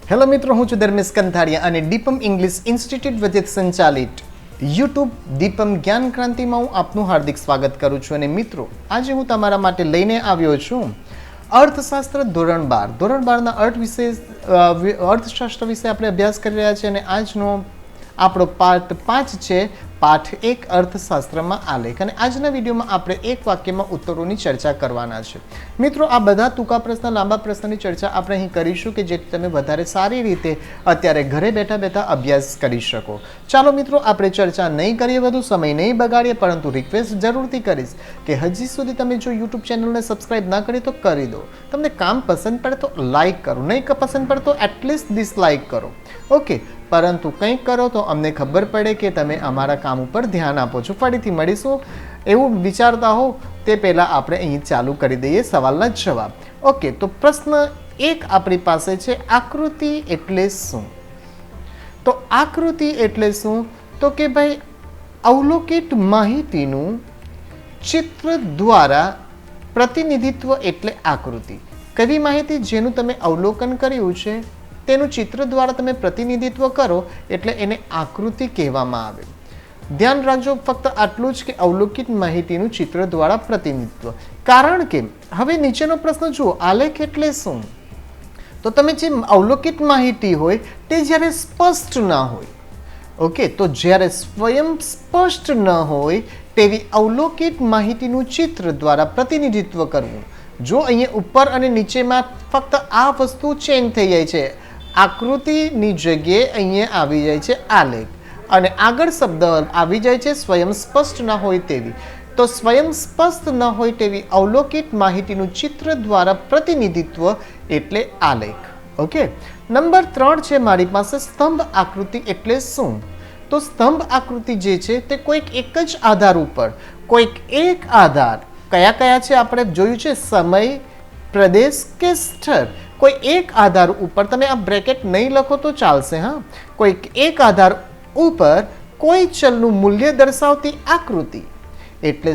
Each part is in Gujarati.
હેલો મિત્રો, હું છું ધર્મેશ કંથારિયા અને દીપમ ઇંગ્લિશ ઇન્સ્ટિટ્યૂટ વચ્ચે સંચાલિત યુટ્યુબ દીપમ જ્ઞાન ક્રાંતિમાં હું આપનું હાર્દિક સ્વાગત કરું છું. અને મિત્રો, આજે હું તમારા માટે લઈને આવ્યો છું અર્થશાસ્ત્ર ધોરણ 12. ધોરણ 12ના અર્થશાસ્ત્ર વિશે આપણે અભ્યાસ કરી રહ્યા છીએ અને આજનો આપણો પાર્ટ 5 છે. પાઠ 1 અર્થશાસ્ત્રમાં આલેખ. અને આજના વિડીયોમાં આપણે એક વાક્યમાં ઉત્તરોની ચર્ચા કરવાના છે. મિત્રો, આ બધા ટૂંકા પ્રશ્ન, લાંબા પ્રશ્નની ચર્ચા આપણે અહીં કરીશું કે જેથી તમે વધારે સારી રીતે અત્યારે ઘરે બેઠા બેઠા અભ્યાસ કરી શકો. ચાલો મિત્રો, આપણે ચર્ચા નહીં કરીએ, વધુ સમય નહીં બગાડીએ, પરંતુ રિક્વેસ્ટ જરૂરથી કરીશ કે હજી સુધી તમે જો યુટ્યુબ ચેનલને સબસ્ક્રાઇબ ના કરી તો કરી દો. તમને કામ પસંદ પડે તો લાઇક કરો, નહીં પસંદ પડે તો એટલીસ્ટ ડિસલાઇક કરો. ઓકે, પરંતુ કંઈક કરો તો અમને ખબર પડે કે તમે અમારા કામ ઉપર ધ્યાન આપો છો. ફરીથી મળીશું એવું વિચારતા હો તે પહેલાં આપણે અહીં ચાલુ કરી દઈએ સવાલના જવાબ. ઓકે, તો પ્રશ્ન 1 આપણી પાસે છે, આકૃતિ એટલે શું? તો આકૃતિ એટલે શું? તો કે ભાઈ, અવલોકિત માહિતીનું ચિત્ર દ્વારા પ્રતિનિધિત્વ એટલે આકૃતિ. કવી માહિતી જેનું તમે અવલોકન કર્યું છે તેનું ચિત્ર દ્વારા તમે પ્રતિનિધિત્વ કરો એટલે એને આકૃતિ કહેવામાં આવે. ધ્યાન રાખજો, ફક્ત આટલું જ કે અવલોકિત માહિતીનું ચિત્ર દ્વારા પ્રતિનિધિત્વ. કારણ કે હવે નીચેનો પ્રશ્ન જુઓ, આલેખ એટલે શું? તો તમે જે અવલોકિત માહિતી હોય તે જ્યારે સ્પષ્ટ ના હોય, ઓકે, તો જ્યારે સ્વયં સ્પષ્ટ ન હોય તેવી અવલોકિત માહિતીનું ચિત્ર દ્વારા પ્રતિનિધિત્વ કરવું. જો અહીંયા ઉપર અને નીચેમાં ફક્ત આ વસ્તુ ચેન્જ થઈ જાય છે, આકૃતિની જગ્યાએ અહીંયા આવી જાય છે આલેખ, અને આગળ શબ્દ આવી જાય છે સ્વયં સ્પષ્ટ ન હોય તેવી. તો સ્વયં સ્પષ્ટ ન હોય તેવી અવલોકિત માહિતીનું ચિત્ર દ્વારા પ્રતિનિધિત્વ એટલે આલેખ. ઓકે, નંબર 3 છે મારી પાસે, સ્તંભ આકૃતિ એટલે શું? તો સ્તંભ આકૃતિ જે છે તે કોઈક એક જ આધાર ઉપર, કોઈક એક આધાર, કયા કયા છે આપણે જોયું છે, સમય, પ્રદેશ કે સ્થળ, કોઈ એક આધાર ઉપર, તમે આ બ્રેકેટ નહીં લખો તો ચાલશે, હા, કોઈક એક આધાર ઉપર કોઈ ચલનું મૂલ્ય દર્શાવતી આકૃતિ એટલે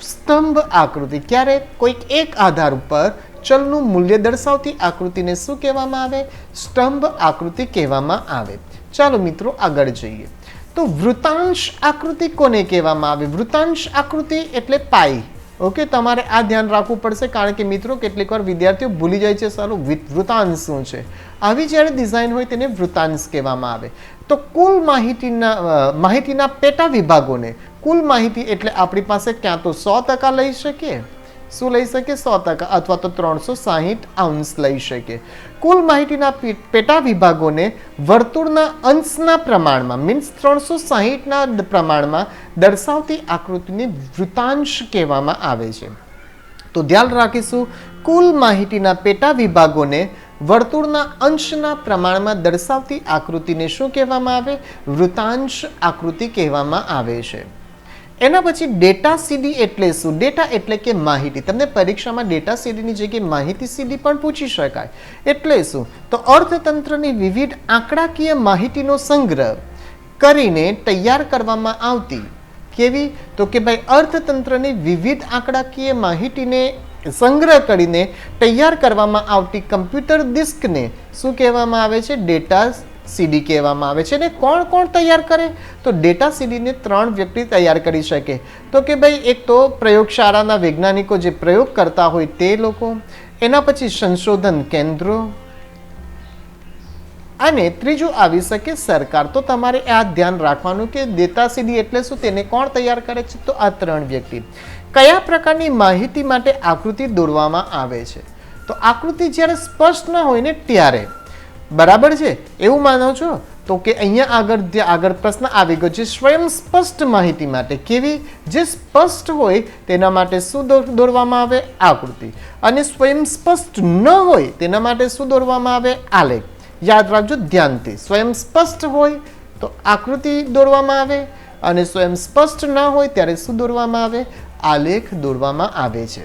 સ્તંભ આકૃતિ. ક્યારે? કોઈક એક આધાર ઉપર ચલનું મૂલ્ય દર્શાવતી આકૃતિને શું કહેવામાં આવે? સ્તંભ આકૃતિ કહેવામાં આવે. ચાલો મિત્રો, આગળ જઈએ. તો વૃતાંશ આકૃતિ કોને કહેવામાં આવે? વૃતાંશ આકૃતિ એટલે પાઈ. ઓકે, તમારે આ ધ્યાન રાખવું પડશે, કારણ કે મિત્રો કેટલીક વાર વિદ્યાર્થીઓ ભૂલી જાય છે સારું વૃતાંશ શું છે. આવી જ્યારે ડિઝાઇન હોય તેને વૃતાંશ કહેવામાં આવે. તો કુલ માહિતીના પેટા વિભાગોને, કુલ માહિતી એટલે આપણી પાસે ક્યાં તો 100% લઈ શકીએ, શું લઈ શકીએ? 100%, અથવા તો 360° લઈ શકીએ. કુલ માહિતીના પેટા વિભાગોને વર્તુળના અંશના પ્રમાણમાં, મીન્સ 360ના પ્રમાણમાં દર્શાવતી આકૃતિને વૃતાંશ કહેવામાં આવે છે. તો ધ્યાન રાખીશું, કુલ માહિતીના પેટા વિભાગોને વર્તુળના અંશના પ્રમાણમાં દર્શાવતી આકૃતિને શું કહેવામાં આવે? વૃતાંશ આકૃતિ કહેવામાં આવે છે. એના પછી ડેટા સીડી એટલે શું? ડેટા એટલે કે માહિતી. તમને પરીક્ષામાં ડેટા સીડીની જગ્યાએ માહિતી સીડી પણ પૂછી શકાય. એટલે શું? તો અર્થતંત્રની વિવિધ આંકડાકીય માહિતીનો સંગ્રહ કરીને તૈયાર કરવામાં આવતી, કેવી? તો કે ભાઈ, અર્થતંત્રની વિવિધ આંકડાકીય માહિતીને સંગ્રહ કરીને તૈયાર કરવામાં આવતી કમ્પ્યુટર ડિસ્કને શું કહેવામાં આવે છે? ડેટા સીડી કહેવામાં આવે છે. અને કોણ કોણ તૈયાર કરે? તો ડેટા સીડીને 3 વ્યક્તિ તૈયાર કરી શકે. તો કે ભાઈ, એક તો પ્રયોગશાળાના વૈજ્ઞાનિકો જે પ્રયોગ કરતા હોય તે લોકો, એના પછી સંશોધન કેન્દ્રો, અને ત્રીજું આવી શકે સરકાર. તો તમારે આ ધ્યાન રાખવાનું કે ડેટા સીડી એટલે શું, તેને કોણ તૈયાર કરે છે? તો આ 3 વ્યક્તિ. કયા પ્રકારની માહિતી માટે આકૃતિ દોરવામાં આવે છે? તો આકૃતિ જ્યારે સ્પષ્ટ ન હોય ને ત્યારે, બરાબર છે, એવું માનો છો? તો કે અહીંયા આગળ પ્રશ્ન આવી ગયો છે, સ્વયં સ્પષ્ટ માહિતી માટે, કેવી? જે સ્પષ્ટ હોય તેના માટે શું દોરવામાં આવે? આકૃતિ. અને સ્વયં સ્પષ્ટ ન હોય તેના માટે શું દોરવામાં આવે? આલેખ. યાદ રાખજો ધ્યાનથી, સ્વયં સ્પષ્ટ હોય તો આકૃતિ દોરવામાં આવે, અને સ્વયં સ્પષ્ટ ન હોય ત્યારે શું દોરવામાં આવે? આલેખ દોરવામાં આવે છે.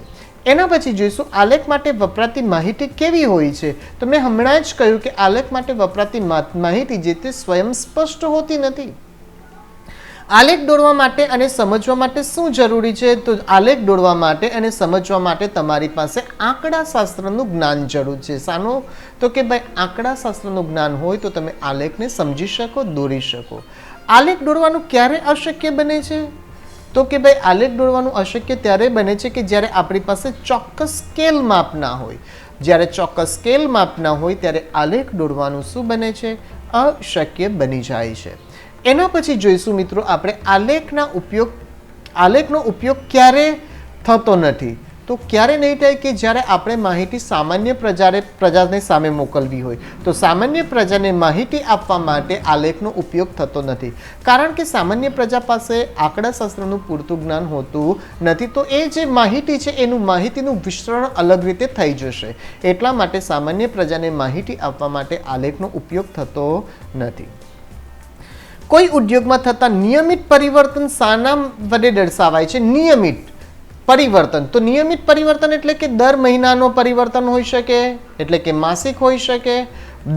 એના પછી જોઈશું આલેખ માટે વપરાતી માહિતી કેવી હોય છે. તો મેં હમણાં જ કહ્યું કે આલેખ માટે વપરાતી માહિતી જે તે સ્વયં સ્પષ્ટ હોતી નથી. આલેખ દોરવા માટે અને સમજવા માટે શું જરૂરી છે? તો આલેખ દોરવા માટે અને સમજવા માટે તમારી પાસે આંકડાશાસ્ત્રનું જ્ઞાન જરૂર છે. શાનું? તો કે ભાઈ આંકડાશાસ્ત્રનું જ્ઞાન હોય તો તમે આલેખને સમજી શકો, દોરી શકો. આલેખ દોરવાનું ક્યારે અશક્ય બને છે? તો કે ભાઈ આલેખ દોરવાનું અશક્ય ત્યારે બને છે કે જ્યારે આપણી પાસે ચોક્કસ સ્કેલ માપ ના હોય. જ્યારે ચોક્કસ સ્કેલ માપ ના હોય ત્યારે આલેખ દોરવાનું શું બને છે? અશક્ય બની જાય છે. એના પછી જોઈશું મિત્રો આપણે આલેખનો ઉપયોગ ક્યારે થતો નથી. તો ક્યારે નહીં થાય કે જ્યારે આપણે માહિતી સામાન્ય પ્રજાને સામે મોકલવી હોય. તો સામાન્ય પ્રજાને માહિતી આપવા માટે આલેખનો ઉપયોગ થતો નથી, કારણ કે સામાન્ય પ્રજા પાસે આંકડાશાસ્ત્રનું પૂરતું જ્ઞાન હોતું નથી. તો એ જે માહિતી છે એનું માહિતીનું વિસ્તરણ અલગ રીતે થઈ જશે. એટલા માટે સામાન્ય પ્રજાને માહિતી આપવા માટે આલેખનો ઉપયોગ થતો નથી. કોઈ ઉદ્યોગમાં થતા નિયમિત પરિવર્તન શાના વડે દર્શાવાય છે? નિયમિત પરિવર્તન. તો નિયમિત પરિવર્તન એટલે કે દર મહિનાનો પરિવર્તન હોઈ શકે, એટલે કે માસિક હોઈ શકે,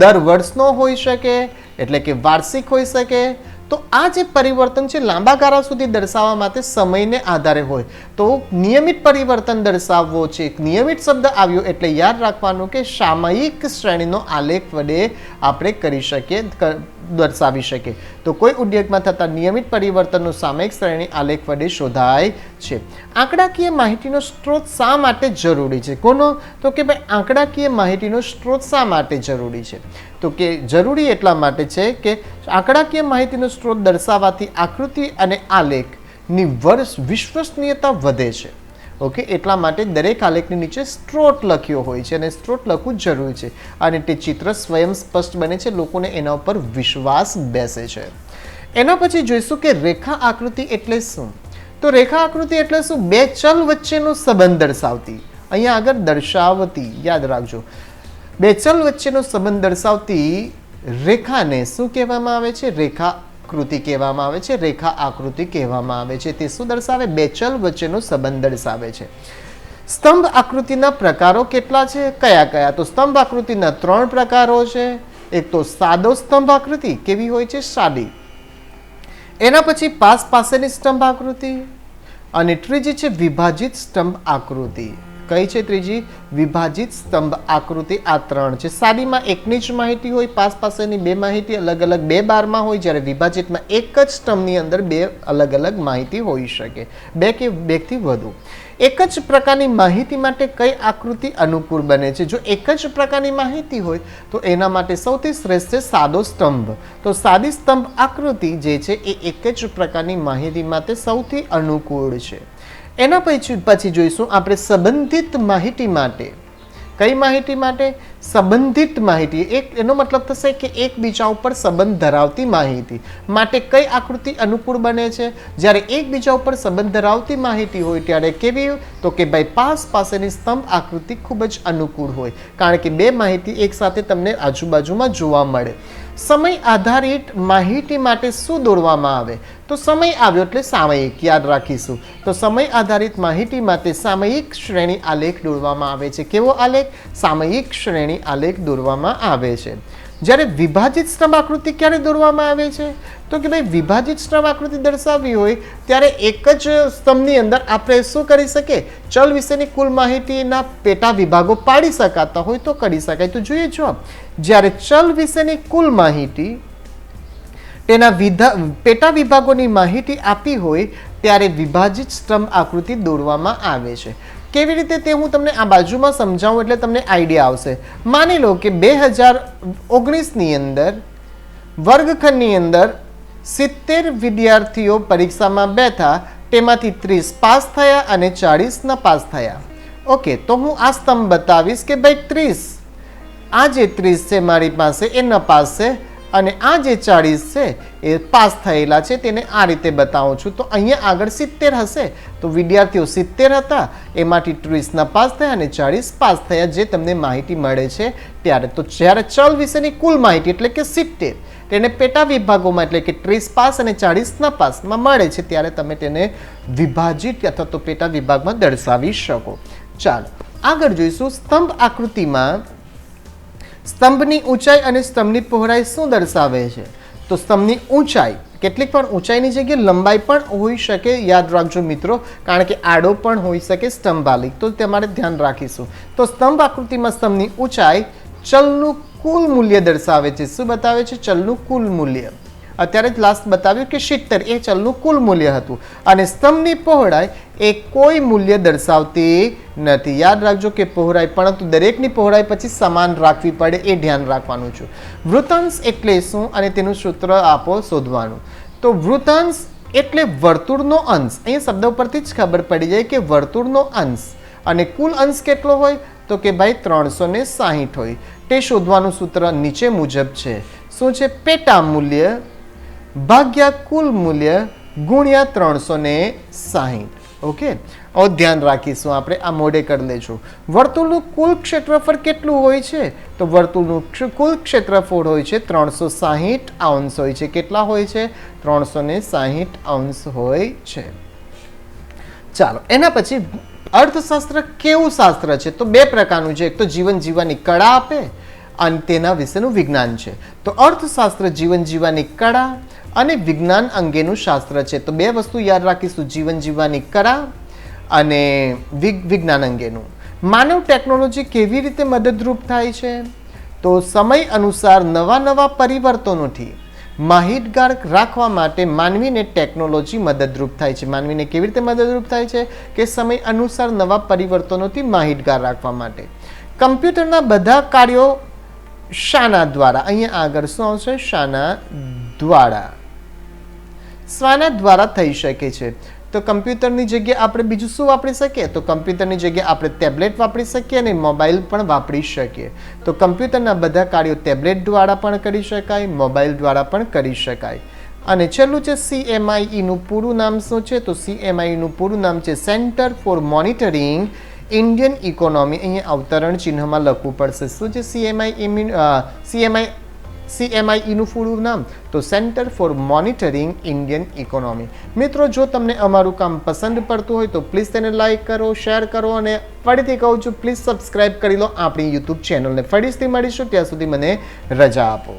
દર વર્ષનો હોઈ શકે, એટલે કે વાર્ષિક હોઈ શકે. તો આ જે પરિવર્તન છે લાંબા ગાળા સુધી દર્શાવવા માટે સમયને આધારે હોય. તો નિયમિત પરિવર્તન દર્શાવવો છે. નિયમિત શબ્દ આવ્યો એટલે યાદ રાખવાનું કે સામયિક શ્રેણીનો આલેખ વડે આપણે કરી શકીએ, દર્શાવી શકે. તો કોઈ ઉદ્યોગમાં થતા નિયમિત પરિવર્તનનું સામયિક શ્રેણી આલેખ વડે શોધાય છે. આંકડાકીય માહિતીનો સ્ત્રોત શા માટે જરૂરી છે? કોનો? તો કે ભાઈ આંકડાકીય માહિતીનો સ્ત્રોત શા માટે જરૂરી છે? તો કે જરૂરી એટલા માટે છે કે આંકડાકીય માહિતીનો સ્ત્રોત દર્શાવવાથી આકૃતિ અને આલેખની વિશ્વસનીયતા વધે છે. ઓકે, એટલા માટે દરેક આલેખની નીચે સ્ત્રોત લખ્યો હોય છે અને સ્ત્રોત લખવું જરૂરી છે અને તે ચિત્ર સ્વયં સ્પષ્ટ બને છે, લોકોને એના ઉપર વિશ્વાસ બેસે છે. એના પછી જોઈશું કે રેખા આકૃતિ એટલે શું? તો રેખા આકૃતિ એટલે શું? બે ચલ વચ્ચેનો સંબંધ દર્શાવતી. અહીંયા આગળ દર્શાવતી યાદ રાખજો. બે ચલ વચ્ચેનો સંબંધ દર્શાવતી રેખાને શું કહેવામાં આવે છે? રેખા આકૃતિ કહેવામાં આવે છે, રેખા આકૃતિ કહેવામાં આવે છે. તે શું દર્શાવે? બે ચલ વચ્ચેનો સંબંધ દર્શાવે છે. સ્તંભ આકૃતિના પ્રકારો કેટલા છે? કયા કયા? તો સ્તંભ આકૃતિના 3 પ્રકારો છે. એક તો સાદો સ્તંભ આકૃતિ. કેવી હોય છે? સાદી. એના પછી પાસેની સ્તંભ આકૃતિ અને ત્રીજી છે વિભાજિત સ્તંભ આકૃતિ. કઈ છે ત્રીજી? વિભાજિત સ્તંભ આકૃતિ. આ 3 છે. સાદીમાં એકની જ માહિતી હોય, પાસેની 2 માહિતી અલગ અલગ 2 બારમાં હોય, જ્યારે વિભાજિતમાં એક જ સ્તંભની અંદર 2 અલગ અલગ માહિતી હોઈ શકે, 2 કે 2 થી વધુ. એક જ પ્રકારની માહિતી માટે કઈ આકૃતિ અનુકૂળ બને છે? જો એક જ પ્રકારની માહિતી હોય તો એના માટે સૌથી શ્રેષ્ઠ છે સાદો સ્તંભ. તો સાદી સ્તંભ આકૃતિ જે છે એ એક જ પ્રકારની માહિતી માટે સૌથી અનુકૂળ છે. એના પછી જોઈશું આપણે સંબંધિત માહિતી માટે. કઈ માહિતી માટે? સંબંધિત માહિતી. એનો મતલબ થશે કે એકબીજા ઉપર સંબંધ ધરાવતી માહિતી માટે કઈ આકૃતિ અનુકૂળ બને છે? જ્યારે એકબીજા ઉપર સંબંધ ધરાવતી માહિતી હોય ત્યારે કેવી? તો કે ભાઈ પાસેની સ્તંભ આકૃતિ ખૂબ જ અનુકૂળ હોય, કારણ કે 2 માહિતી એકસાથે તમને આજુબાજુમાં જોવા મળે. સમય આધારિત માહિતી માટે શું દોરવામાં આવે? તો સમય આવ્યો એટલે સામયિક, યાદ રાખીશું. તો સમય આધારિત માહિતી માટે સામયિક શ્રેણી આલેખ દોરવામાં આવે છે. કેવો આલેખ? સામયિક શ્રેણી આલેખ દોરવામાં આવે છે. જ્યારે વિભાજિત સ્તંભ આકૃતિ ક્યારે દોરવામાં આવે છે? તો કે ભાઈ વિભાજિત સ્તંભ આકૃતિ દર્શાવવી હોય ત્યારે એક જ સ્તંભની અંદર આપણે શું કરી શકીએ? ચલ વિશેની કુલ માહિતીના પેટા વિભાગો પાડી શકાતા હોય તો કરી શકાય. તો જોઈએ જો, જ્યારે ચલ વિશેની કુલ માહિતી તેના પેટા વિભાગોની માહિતી આપી હોય ત્યારે વિભાજિત સ્તંભ આકૃતિ દોરવામાં આવે છે. કેવી રીતે તે હું તમને આ બાજુમાં સમજાવું એટલે તમને આઈડિયા આવશે. માની લો કે 2019ની અંદર વર્ગખંડની અંદર 70 વિદ્યાર્થીઓ પરીક્ષામાં બેઠા, તેમાંથી 30 પાસ થયા અને 40 પાસ થયા. ઓકે, તો હું આ સ્તંભ બતાવીશ કે ભાઈ 30, આ જે 30 છે મારી પાસે એ ન પાસ છે અને આ જે 40 છે એ પાસ થયેલા છે, તેને આ રીતે બતાવું છું. તો અહીંયા આગળ 70 હશે તો વિદ્યાર્થીઓ 70 હતા, એમાંથી 30 પાસ થયા અને 40 પાસ થયા, જે તમને માહિતી મળે છે ત્યારે. તો જ્યારે ચલ વિશેની કુલ માહિતી એટલે કે 70 તેને પેટા વિભાગોમાં એટલે કે 30 પાસ અને 40 પાસમાં મળે છે ત્યારે તમે તેને વિભાજિત અથવા તો પેટા વિભાગમાં દર્શાવી શકો. ચાલો આગળ જોઈશું. સ્તંભ આકૃતિમાં સ્તંભની ઊંચાઈ અને સ્તંભની પહોળાઈ શું દર્શાવે છે? તો સ્તંભની ઊંચાઈ કેટલીક વાર ઊંચાઈની જગ્યાએ લંબાઈ પણ હોઈ શકે, યાદ રાખજો મિત્રો, કારણ કે આડો પણ હોઈ શકે સ્તંભ આલેખ, તો તમારે ધ્યાન રાખીશું. તો સ્તંભ આકૃતિમાં સ્તંભની ઊંચાઈ ચલનું કુલ મૂલ્ય દર્શાવે છે. શું બતાવે છે? ચલનું કુલ મૂલ્ય. અત્યારે જ લાસ્ટ બતાવ્યું કે 70 એ ચલનું કુલ મૂલ્ય હતું, અને સ્તંભની પહોળાઈ એ કોઈ મૂલ્ય દર્શાવતી નથી. યાદ રાખજો કે પહોળાઈ, પરંતુ દરેકની પહોળાઈ પછી સમાન રાખવી પડે, એ ધ્યાન રાખવાનું છે. વૃતાંશ એટલે શું અને તેનું સૂત્ર આપો શોધવાનું. તો વૃતાંશ એટલે વર્તુળનો અંશ. અહીંયા શબ્દ ઉપરથી જ ખબર પડી જાય કે વર્તુળનો અંશ, અને કુલ અંશ કેટલો હોય તો કે ભાઈ 360 હોય. તે શોધવાનું સૂત્ર નીચે મુજબ છે. શું છે? પેટા મૂલ્ય ભાગ્યા કુલ મૂલ્ય ગુણ્યા 360. ઓકે, હવે ધ્યાન રાખીશું આપણે, આ મોઢે કરી લેજો. વર્તુળનું કુલ ક્ષેત્રફળ કેટલું હોય છે? તો વર્તુળનું કુલ ક્ષેત્રફળ હોય છે 360 અંશ હોય છે. કેટલા હોય છે? 360 અંશ હોય છે. ચાલો, એના પછી અર્થશાસ્ત્ર કેવું શાસ્ત્ર છે? તો બે પ્રકારનું છે. એક તો જીવન જીવવાની કળા આપે અને તેના વિશેનું વિજ્ઞાન છે. તો અર્થશાસ્ત્ર જીવન જીવવાની કળા અને વિજ્ઞાન અંગેનું શાસ્ત્ર છે. તો બે વસ્તુ યાદ રાખીશું, જીવન જીવવાની કળા અને વિજ્ઞાન અંગેનું. માનવ ટેકનોલોજી કેવી રીતે મદદરૂપ થાય છે? તો સમય અનુસાર નવા પરિવર્તનોથી માહિતગાર રાખવા માટે માનવીને ટેકનોલોજી મદદરૂપ થાય છે. માનવીને કેવી રીતે મદદરૂપ થાય છે? કે સમય અનુસાર નવા પરિવર્તનોથી માહિતગાર રાખવા માટે. કમ્પ્યુટરના બધા કાર્યો શાના દ્વારા? અહીંયા આગળ શું આવશે? શાના દ્વારા. શાના દ્વારા થઈ શકે છે? તો કમ્પ્યુટરની જગ્યાએ આપણે બીજું શું વાપરી શકીએ? તો કમ્પ્યુટરની જગ્યાએ આપણે ટેબ્લેટ વાપરી શકીએ અને મોબાઈલ પણ વાપરી શકીએ. તો કમ્પ્યુટરના બધા કાર્યો ટેબ્લેટ દ્વારા પણ કરી શકાય, મોબાઈલ દ્વારા પણ કરી શકાય. અને છેલ્લું છે CMIE નું પૂરું નામ શું છે? તો CMIE નું પૂરું નામ છે centre for monitoring Indian economy. અહીંયા અવતરણ ચિહ્નમાં લખવું પડશે. શું છે CMIE નું પૂરું નામ? તો centre for monitoring Indian economy. મિત્રો, જો તમને અમારું કામ પસંદ પડતું હોય તો પ્લીઝ તેને લાઈક કરો, શેર કરો, અને ફરીથી કહું છું પ્લીઝ સબસ્ક્રાઇબ કરી લો આપણી YouTube ચેનલને. ફરીથી મળીશું, ત્યાં સુધી મને રજા આપો.